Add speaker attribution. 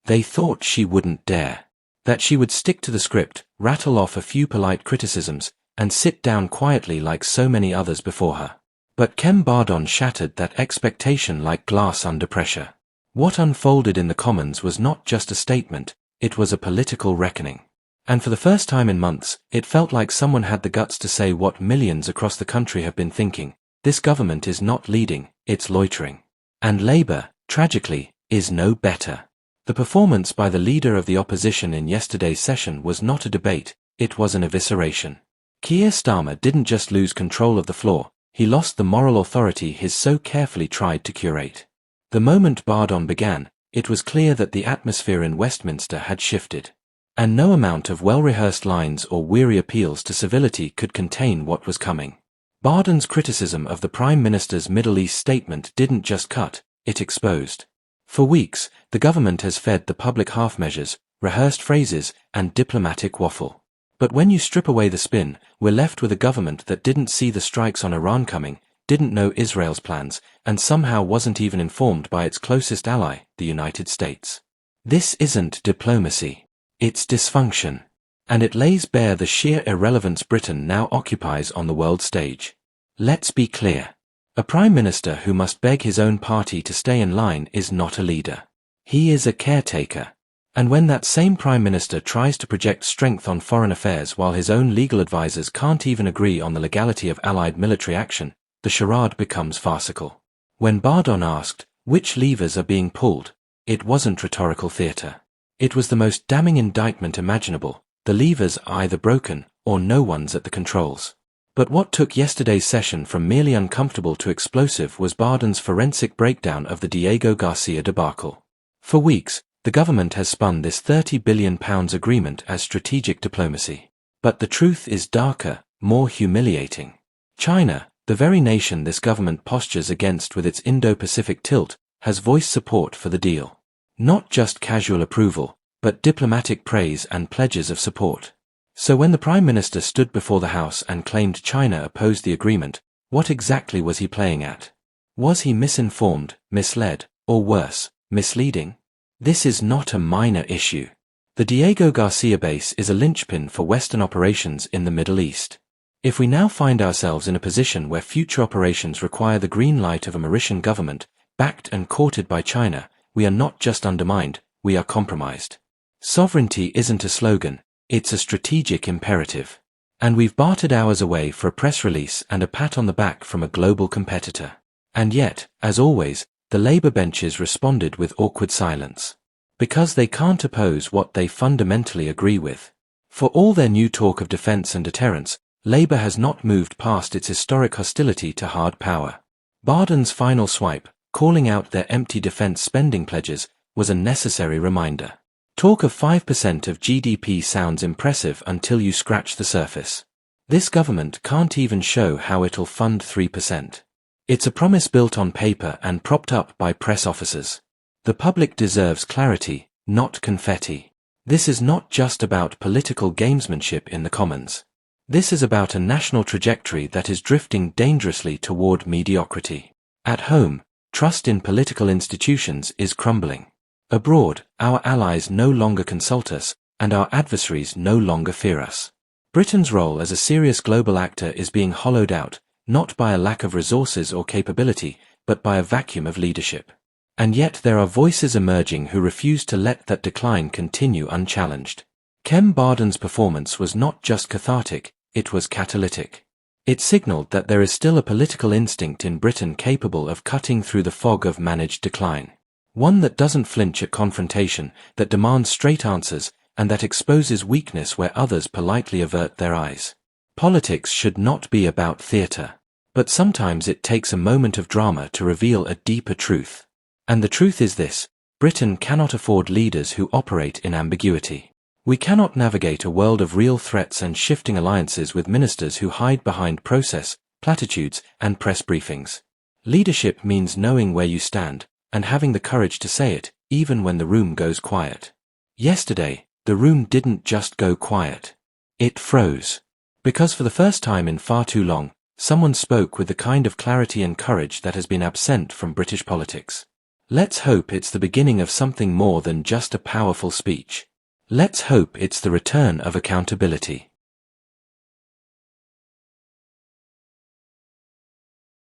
Speaker 1: They thought she wouldn't dare. That she would stick to the script, rattle off a few polite criticisms, and sit down quietly like so many others before her. But Kem Bardon shattered that expectation like glass under pressure. What unfolded in the Commons was not just a statement, it was a political reckoning. And for the first time in months, it felt like someone had the guts to say what millions across the country have been thinking: this government is not leading, it's loitering. And Labour, tragically, is no better. The performance by the leader of the opposition in yesterday's session was not a debate, it was an evisceration. Keir Starmer didn't just lose control of the floor, he lost the moral authority he's so carefully tried to curate. The moment Bardon began, it was clear that the atmosphere in Westminster had shifted. And no amount of well-rehearsed lines or weary appeals to civility could contain what was coming. Bardon's criticism of the Prime Minister's Middle East statement didn't just cut, it exposed. For weeks, the government has fed the public half-measures, rehearsed phrases, and diplomatic waffle. But when you strip away the spin, we're left with a government that didn't see the strikes on Iran coming, didn't know Israel's plans, and somehow wasn't even informed by its closest ally, the United States. This isn't diplomacy. It's dysfunction. And it lays bare the sheer irrelevance Britain now occupies on the world stage. Let's be clear. A Prime Minister who must beg his own party to stay in line is not a leader. He is a caretaker. And when that same Prime Minister tries to project strength on foreign affairs while his own legal advisers can't even agree on the legality of allied military action, the charade becomes farcical. When Bardon asked, which levers are being pulled, it wasn't rhetorical theatre. It was the most damning indictment imaginable: the levers are either broken, or no one's at the controls. But what took yesterday's session from merely uncomfortable to explosive was Bardon's forensic breakdown of the Diego Garcia debacle. For weeks, the government has spun this £30 billion agreement as strategic diplomacy. But the truth is darker, more humiliating. China, the very nation this government postures against with its Indo-Pacific tilt, has voiced support for the deal. Not just casual approval, but diplomatic praise and pledges of support. So when the Prime Minister stood before the House and claimed China opposed the agreement, what exactly was he playing at? Was he misinformed, misled, or worse, misleading? This is not a minor issue. The Diego Garcia base is a linchpin for Western operations in the Middle East. If we now find ourselves in a position where future operations require the green light of a Mauritian government, backed and courted by China, we are not just undermined, we are compromised. Sovereignty isn't a slogan, it's a strategic imperative. And we've bartered hours away for a press release and a pat on the back from a global competitor. And yet, as always, the Labour benches responded with awkward silence. Because they can't oppose what they fundamentally agree with. For all their new talk of defence and deterrence, Labour has not moved past its historic hostility to hard power. Bardon's final swipe, calling out their empty defence spending pledges, was a necessary reminder. Talk of 5% of GDP sounds impressive until you scratch the surface. This government can't even show how it'll fund 3%. It's a promise built on paper and propped up by press officers. The public deserves clarity, not confetti. This is not just about political gamesmanship in the Commons. This is about a national trajectory that is drifting dangerously toward mediocrity. At home, trust in political institutions is crumbling. Abroad, our allies no longer consult us, and our adversaries no longer fear us. Britain's role as a serious global actor is being hollowed out, not by a lack of resources or capability, but by a vacuum of leadership. And yet there are voices emerging who refuse to let that decline continue unchallenged. Kem Bardon's performance was not just cathartic, it was catalytic. It signaled that there is still a political instinct in Britain capable of cutting through the fog of managed decline. One that doesn't flinch at confrontation, that demands straight answers, and that exposes weakness where others politely avert their eyes. Politics should not be about theatre. But sometimes it takes a moment of drama to reveal a deeper truth. And the truth is this: Britain cannot afford leaders who operate in ambiguity. We cannot navigate a world of real threats and shifting alliances with ministers who hide behind process, platitudes, and press briefings. Leadership means knowing where you stand, and having the courage to say it, even when the room goes quiet. Yesterday, the room didn't just go quiet. It froze. Because for the first time in far too long, someone spoke with the kind of clarity and courage that has been absent from British politics. Let's hope it's the beginning of something more than just a powerful speech. Let's hope it's the return of accountability.